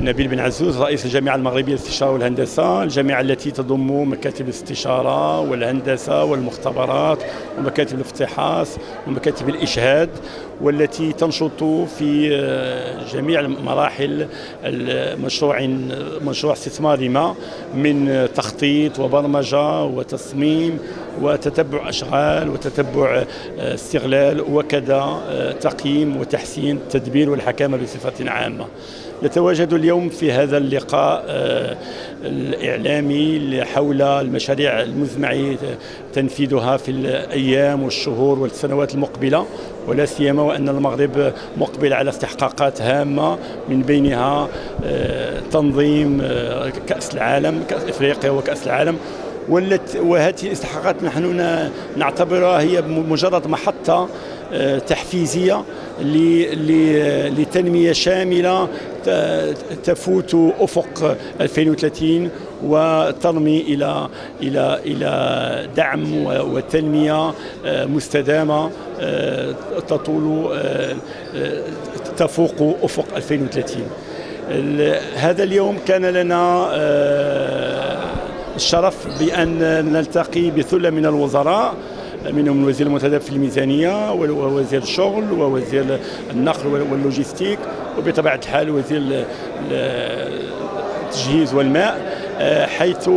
نبيل بن عزوز، رئيس الجامعة المغربية للاستشارة والهندسة، الجامعة التي تضم مكاتب الاستشارة والهندسة والمختبرات ومكاتب الافتحاص ومكاتب الإشهاد، والتي تنشط في جميع مراحل مشروع استثماري ما، من تخطيط وبرمجة وتصميم وتتبع أشغال وتتبع استغلال، وكذا تقييم وتحسين التدبير والحكامة بصفة عامة. نتواجد اليوم في هذا اللقاء الإعلامي حول المشاريع المزمع تنفيذها في الأيام والشهور والسنوات المقبلة، ولا سيما وأن المغرب مقبل على استحقاقات هامة، من بينها تنظيم كأس العالم، كأس إفريقيا وكأس العالم. وهذه الاستحقاقات نحن نعتبرها هي مجرد محطة تحفيزية لتنمية شاملة تفوت أفق 2030 وترمي إلى دعم وتنمية مستدامة تفوق أفق 2030. هذا اليوم كان لنا الشرف بأن نلتقي بثلة من الوزراء، منهم الوزير المتدرب في الميزانية ووزير الشغل ووزير النقل واللوجستيك، وبطبيعة الحال وزير التجهيز والماء، حيث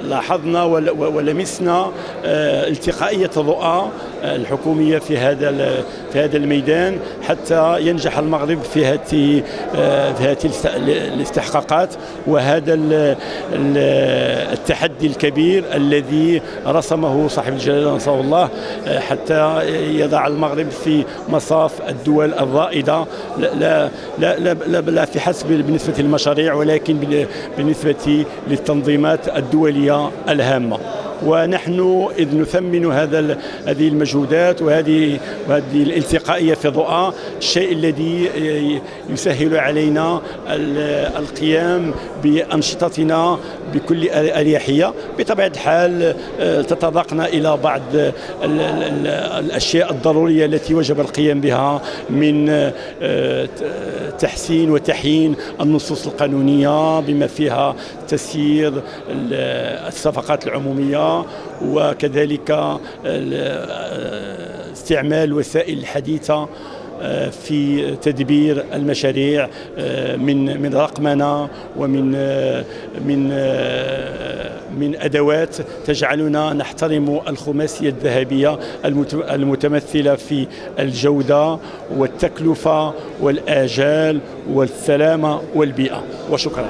لاحظنا ولمسنا التقائية الرؤى الحكومية في هذا الميدان حتى ينجح المغرب في هذه الاستحقاقات وهذا التحدي الكبير الذي رسمه صاحب الجلالة نصره الله، حتى يضع المغرب في مصاف الدول الرائدة، لا في حسب بالنسبة للمشاريع، ولكن بالنسبة للتنظيمات الدولية الهامة. ونحن إذ نثمن هذه المجهودات وهذه الالتقائية في الرؤى، الشيء الذي يسهل علينا القيام بأنشطتنا بكل أريحية. بطبيعة الحال تطرقنا إلى بعض الأشياء الضرورية التي وجب القيام بها، من تحسين وتحيين النصوص القانونية بما فيها تسيير الصفقات العمومية، وكذلك استعمال وسائل الحديثة في تدبير المشاريع، من رقمنة من أدوات تجعلنا نحترم الخماسية الذهبية المتمثلة في الجودة والتكلفة والآجال والسلامة والبيئة. وشكرا.